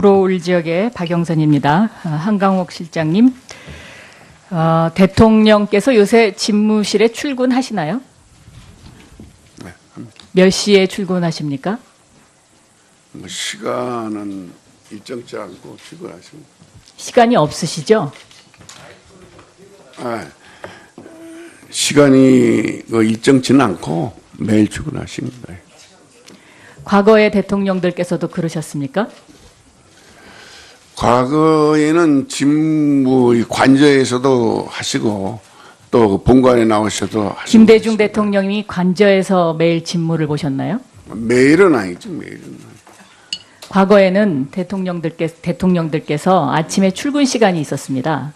구로울 지역의 박영선입니다. 한강옥 실장님, 대통령께서 요새 집무실에 출근하시나요? 네, 합니다. 몇 시에 출근하십니까? 뭐 시간은 일정치 않고 출근하십니다. 시간이 없으시죠? 시간이 일정치는 않고 매일 출근하십니다. 과거의 대통령들께서도 그러셨습니까? 과거에는 집무 관저에서도 하시고 또 본관에 나오셔도 하시고. 김대중 대통령이 관저에서 매일 집무를 보셨나요? 매일은 아니죠. 매일은 아니죠. 과거에는 대통령들께서 아침에 출근 시간이 있었습니다.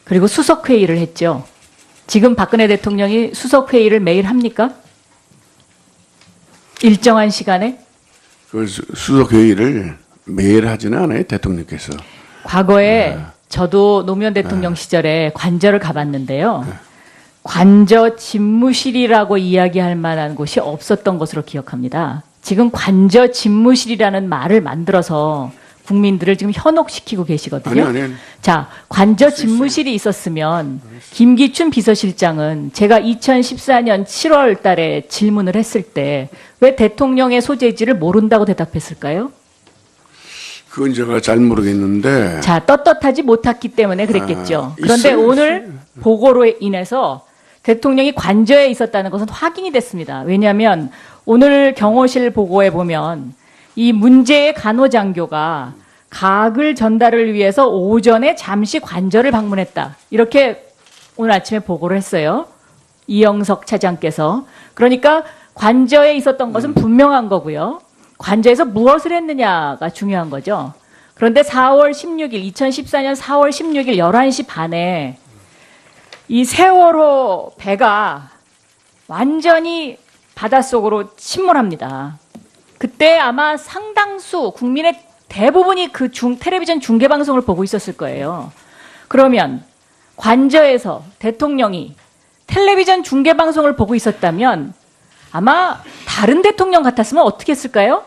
그리고 수석 회의를 했죠. 지금 박근혜 대통령이 수석 회의를 매일 합니까? 일정한 시간에? 그 수석 회의를 매일 하지는 않아요. 대통령께서. 과거에 저도 노무현 대통령 시절에 관저를 가봤는데요. 관저 집무실이라고 이야기할 만한 곳이 없었던 것으로 기억합니다. 지금 관저 집무실이라는 말을 만들어서 국민들을 지금 현혹시키고 계시거든요. 아니. 자, 관저 집무실이 있었으면 김기춘 비서실장은 제가 2014년 7월 달에 질문을 했을 때 왜 대통령의 소재지를 모른다고 대답했을까요? 그건 제가 잘 모르겠는데. 자, 떳떳하지 못했기 때문에 그랬겠죠. 그런데 있어요. 오늘 보고로 인해서 대통령이 관저에 있었다는 것은 확인이 됐습니다. 왜냐하면 오늘 경호실 보고에 보면 이 문제의 간호장교가 가글 전달을 위해서 오전에 잠시 관저를 방문했다. 이렇게 오늘 아침에 보고를 했어요. 이영석 차장께서. 그러니까 관저에 있었던 것은 분명한 거고요. 관저에서 무엇을 했느냐가 중요한 거죠. 그런데 2014년 4월 16일 11시 반에 이 세월호 배가 완전히 바닷속으로 침몰합니다. 그때 아마 상당수 국민의 대부분이 그 텔레비전 중계방송을 보고 있었을 거예요. 그러면 관저에서 대통령이 텔레비전 중계방송을 보고 있었다면 아마 다른 대통령 같았으면 어떻게 했을까요?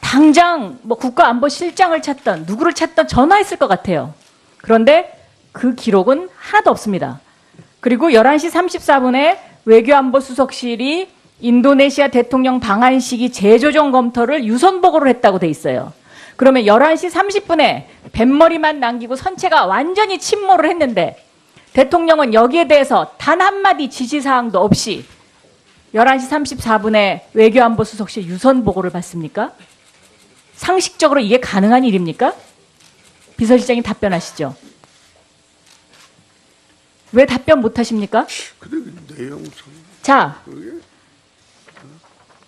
당장 뭐 국가안보실장을 찾던 누구를 찾던 전화했을 것 같아요. 그런데 그 기록은 하나도 없습니다. 그리고 11시 34분에 외교안보수석실이 인도네시아 대통령 방한 시기 재조정 검토를 유선 보고를 했다고 돼 있어요. 그러면 11시 30분에 뱃머리만 남기고 선체가 완전히 침몰을 했는데 대통령은 여기에 대해서 단 한마디 지시사항도 없이 11시 34분에 외교안보수석실 유선 보고를 받습니까? 상식적으로 이게 가능한 일입니까? 비서실장이 답변하시죠. 왜 답변 못하십니까? 근데 내용 자,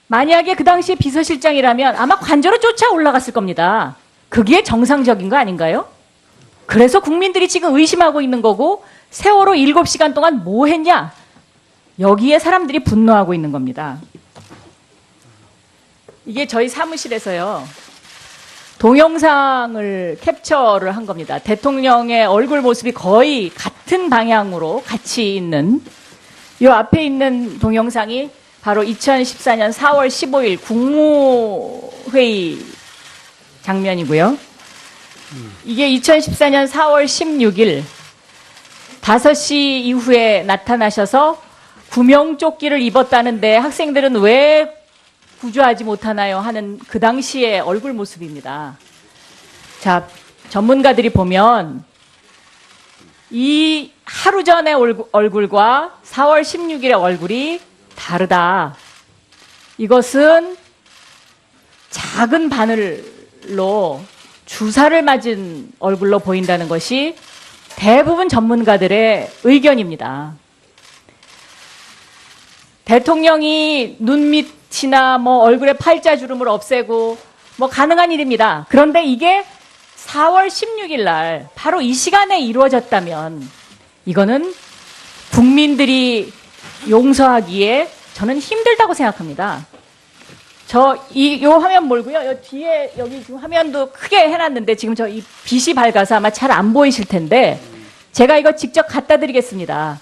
만약에 그 당시에 비서실장이라면 아마 관저로 쫓아 올라갔을 겁니다. 그게 정상적인 거 아닌가요? 그래서 국민들이 지금 의심하고 있는 거고 세월호 7시간 동안 뭐 했냐? 여기에 사람들이 분노하고 있는 겁니다. 이게 저희 사무실에서요. 동영상을 캡처를 한 겁니다. 대통령의 얼굴 모습이 거의 같은 방향으로 같이 있는 이 앞에 있는 동영상이 바로 2014년 4월 15일 국무회의 장면이고요. 이게 2014년 4월 16일 5시 이후에 나타나셔서 구명조끼를 입었다는데 학생들은 왜 구조하지 못하나요? 하는 그 당시의 얼굴 모습입니다. 자, 전문가들이 보면 이 하루 전의 얼굴과 4월 16일의 얼굴이 다르다. 이것은 작은 바늘로 주사를 맞은 얼굴로 보인다는 것이 대부분 전문가들의 의견입니다. 대통령이 눈 밑이나 뭐 얼굴에 팔자주름을 없애고 뭐 가능한 일입니다. 그런데 이게 4월 16일 날 바로 이 시간에 이루어졌다면 이거는 국민들이 용서하기에 저는 힘들다고 생각합니다. 요 화면 몰고요. 요 뒤에 여기 지금 화면도 크게 해놨는데 지금 저 이 빛이 밝아서 아마 잘 안 보이실 텐데 제가 이거 직접 갖다 드리겠습니다.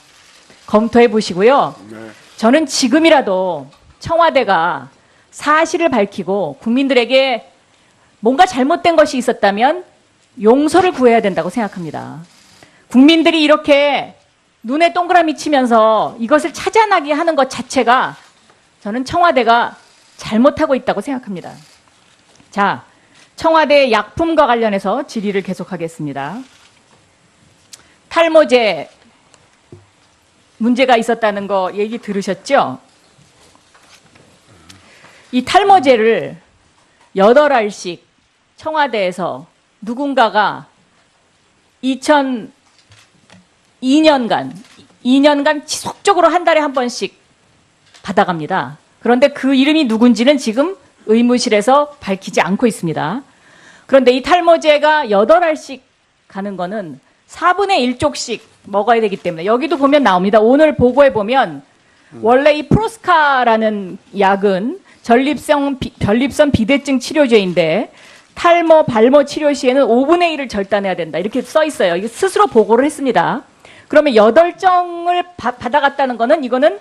검토해 보시고요. 네. 저는 지금이라도 청와대가 사실을 밝히고 국민들에게 뭔가 잘못된 것이 있었다면 용서를 구해야 된다고 생각합니다. 국민들이 이렇게 눈에 동그라미 치면서 이것을 찾아나게 하는 것 자체가 저는 청와대가 잘못하고 있다고 생각합니다. 자, 청와대 약품과 관련해서 질의를 계속하겠습니다. 탈모제 문제가 있었다는 거 얘기 들으셨죠? 이 탈모제를 8알씩 청와대에서 누군가가 2년간 지속적으로 한 달에 한 번씩 받아갑니다. 그런데 그 이름이 누군지는 지금 의무실에서 밝히지 않고 있습니다. 그런데 이 탈모제가 8알씩 가는 거는 4분의 1쪽씩 먹어야 되기 때문에 여기도 보면 나옵니다. 오늘 보고에 보면 원래 이 프로스카라는 약은 전립선 비대증 치료제인데 탈모, 발모 치료 시에는 5분의 1을 절단해야 된다. 이렇게 써 있어요. 이게 스스로 보고를 했습니다. 그러면 8정을 받아갔다는 거는 이거는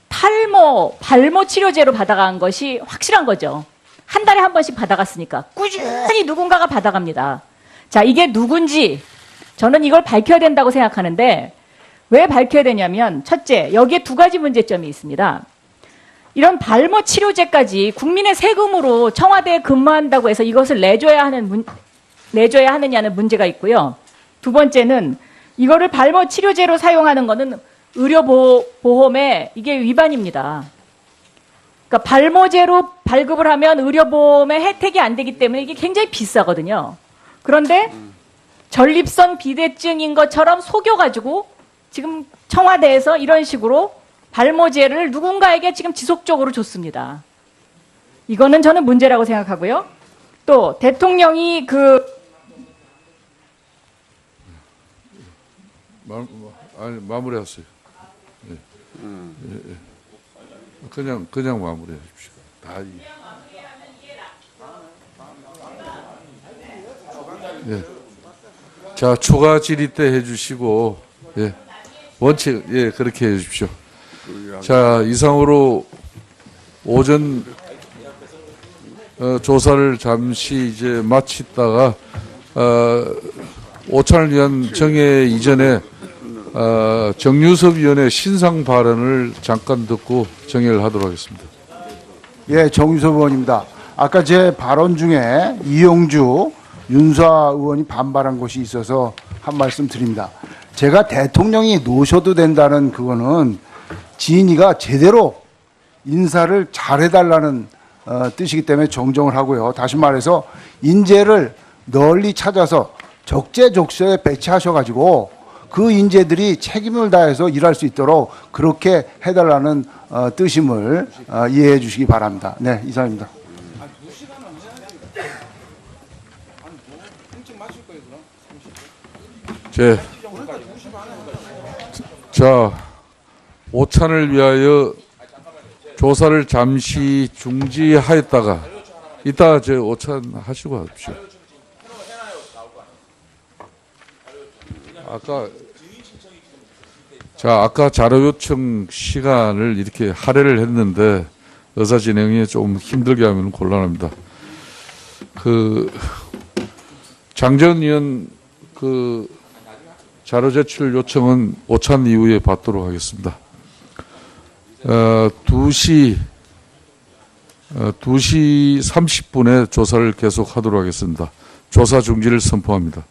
탈모, 발모 치료제로 받아간 것이 확실한 거죠. 한 달에 한 번씩 받아갔으니까 꾸준히 누군가가 받아갑니다. 자, 이게 누군지 저는 이걸 밝혀야 된다고 생각하는데 왜 밝혀야 되냐면 첫째, 여기에 2가지 문제점이 있습니다. 이런 발모 치료제까지 국민의 세금으로 청와대에 근무한다고 해서 이것을 내줘야 하느냐는 문제가 있고요. 2번째는 이거를 발모 치료제로 사용하는 거는 의료보험에 이게 위반입니다. 그러니까 발모제로 발급을 하면 의료보험에 혜택이 안 되기 때문에 이게 굉장히 비싸거든요. 그런데 전립선 비대증인 것처럼 속여가지고 지금 청와대에서 이런 식으로 발모제를 누군가에게 지금 지속적으로 줬습니다. 이거는 저는 문제라고 생각하고요. 또 대통령이 마무리하세요. 예. 예. 그냥 마무리해 주십시오. 예. 자, 추가 질의 때 해주시고, 예. 원칙, 예, 그렇게 해 주십시오. 자, 이상으로 오전 조사를 잠시 이제 마치다가 오찬을 위한 정회 이전에 정유섭 위원의 신상 발언을 잠깐 듣고 정회를 하도록 하겠습니다. 예, 정유섭 의원입니다. 아까 제 발언 중에 이용주 윤수아 의원이 반발한 것이 있어서 한 말씀 드립니다. 제가 대통령이 노셔도 된다는 그거는 지인이가 제대로 인사를 잘해달라는 뜻이기 때문에 정정을 하고요. 다시 말해서 인재를 널리 찾아서 적재적소에 배치하셔가지고 그 인재들이 책임을 다해서 일할 수 있도록 그렇게 해달라는 뜻임을 이해해 주시기 바랍니다. 네, 이상입니다. 자, 오찬을 위하여 조사를 잠시 중지하였다가 이따 오찬 하시고 하십시오. 아까 자료 요청 시간을 이렇게 할애를 했는데 의사 진행이 좀 힘들게 하면 곤란합니다. 장전 의원 자료 제출 요청은 오찬 이후에 받도록 하겠습니다. 2시 30분에 조사를 계속하도록 하겠습니다. 조사 중지를 선포합니다.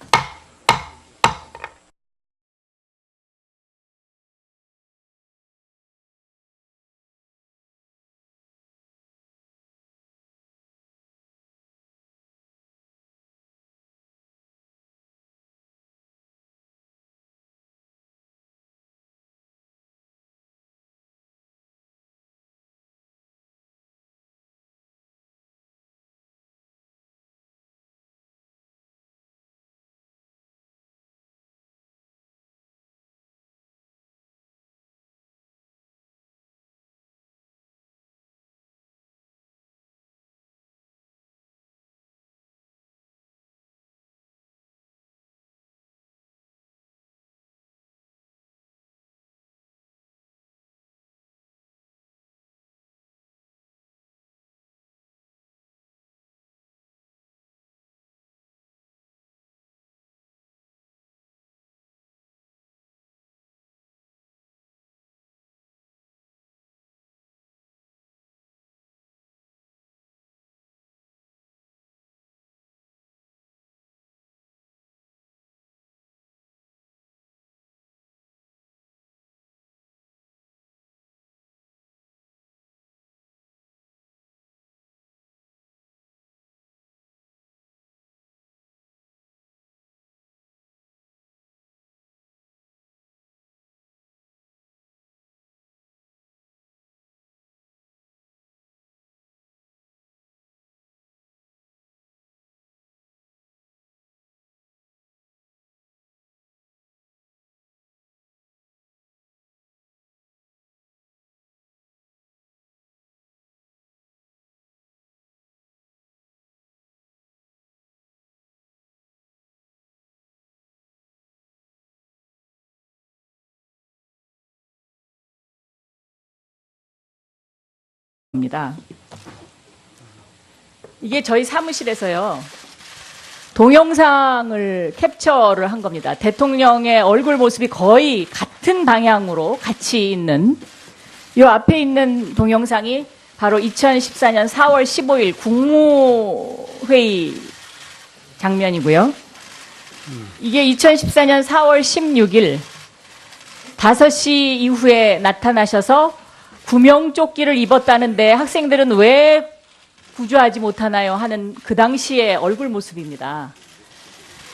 입니다. 이게 저희 사무실에서요. 동영상을 캡처를 한 겁니다. 대통령의 얼굴 모습이 거의 같은 방향으로 같이 있는 이 앞에 있는 동영상이 바로 2014년 4월 15일 국무회의 장면이고요. 이게 2014년 4월 16일 5시 이후에 나타나셔서 구명조끼를 입었다는데 학생들은 왜 구조하지 못하나요? 하는 그 당시의 얼굴 모습입니다.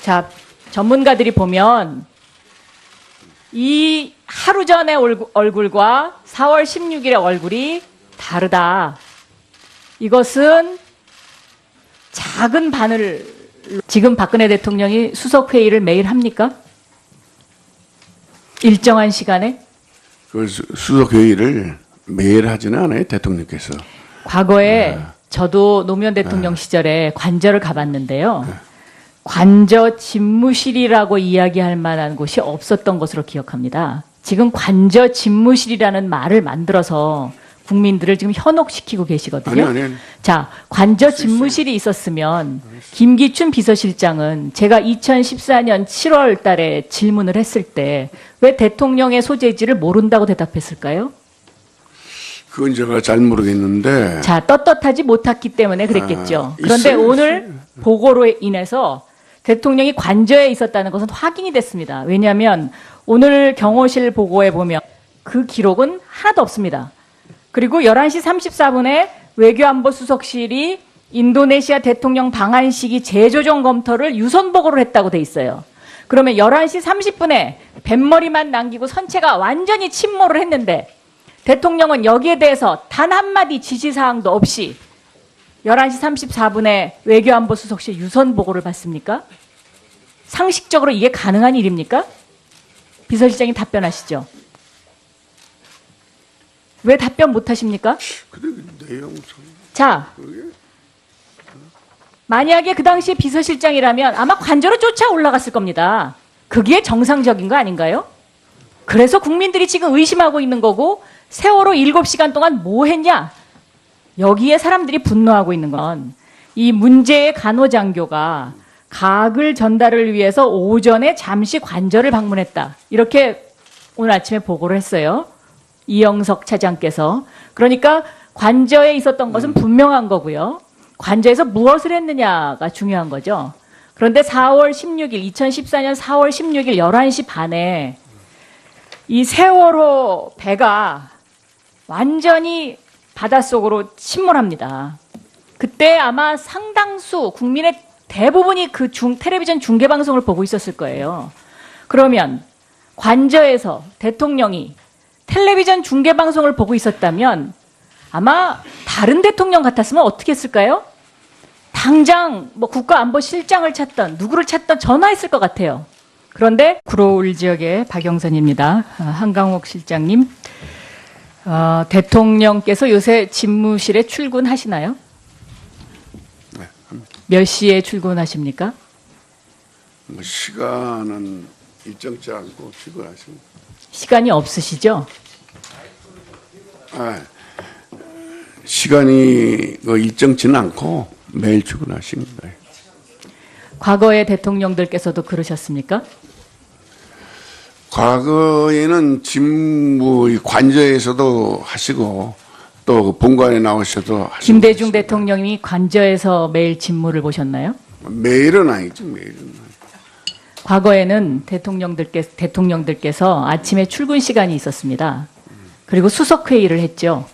자, 전문가들이 보면 이 하루 전의 얼굴과 4월 16일의 얼굴이 다르다. 이것은 작은 바늘, 지금 박근혜 대통령이 수석회의를 매일 합니까? 일정한 시간에? 그 수석 회의를 매일 하지는 않아요, 대통령께서. 과거에 저도 노무현 대통령 시절에 관저를 가봤는데요. 관저 집무실이라고 이야기할 만한 곳이 없었던 것으로 기억합니다. 지금 관저 집무실이라는 말을 만들어서 국민들을 지금 현혹시키고 계시거든요. 아니. 자, 관저 집무실이 있었으면 김기춘 비서실장은 제가 2014년 7월 달에 질문을 했을 때 왜 대통령의 소재지를 모른다고 대답했을까요? 그건 제가 잘 모르겠는데. 자, 떳떳하지 못했기 때문에 그랬겠죠. 그런데 있어요. 오늘 보고로 인해서 대통령이 관저에 있었다는 것은 확인이 됐습니다. 왜냐하면 오늘 경호실 보고에 보면 그 기록은 하나도 없습니다. 그리고 11시 34분에 외교안보수석실이 인도네시아 대통령 방한 시기 재조정 검토를 유선 보고를 했다고 돼 있어요. 그러면 11시 30분에 뱃머리만 남기고 선체가 완전히 침몰을 했는데 대통령은 여기에 대해서 단 한마디 지시사항도 없이 11시 34분에 외교안보수석실 유선 보고를 받습니까? 상식적으로 이게 가능한 일입니까? 비서실장님 답변하시죠. 왜 답변 못하십니까? 근데 그 내용 자, 만약에 그 당시에 비서실장이라면 아마 관저로 쫓아 올라갔을 겁니다. 그게 정상적인 거 아닌가요? 그래서 국민들이 지금 의심하고 있는 거고 세월호 7시간 동안 뭐 했냐? 여기에 사람들이 분노하고 있는 건 이 문제의 간호장교가 가글 전달을 위해서 오전에 잠시 관저를 방문했다. 이렇게 오늘 아침에 보고를 했어요. 이영석 차장께서. 그러니까 관저에 있었던 것은 분명한 거고요. 관저에서 무엇을 했느냐가 중요한 거죠. 그런데 2014년 4월 16일 11시 반에 이 세월호 배가 완전히 바닷속으로 침몰합니다. 그때 아마 상당수 국민의 대부분이 그 텔레비전 중계방송을 보고 있었을 거예요. 그러면 관저에서 대통령이 텔레비전 중계방송을 보고 있었다면 아마 다른 대통령 같았으면 어떻게 했을까요? 당장 뭐 국가안보실장을 찾던 누구를 찾던 전화했을 것 같아요. 그런데 구로울 지역의 박영선입니다. 한강옥 실장님, 대통령께서 요새 집무실에 출근하시나요? 네, 합니다. 몇 시에 출근하십니까? 뭐 시간은 일정치 않고 출근하십니다. 시간이 없으시죠? 시간이 일정치는 않고 매일 출근하십니다. 과거의 대통령들께서도 그러셨습니까? 과거에는 집무 관저에서도 하시고 또 본관에 나오셔도 하시고. 김대중 그랬습니다. 대통령이 관저에서 매일 집무를 보셨나요? 매일은 아니죠, 매일은. 과거에는 대통령들께서 아침에 출근 시간이 있었습니다. 그리고 수석 회의를 했죠.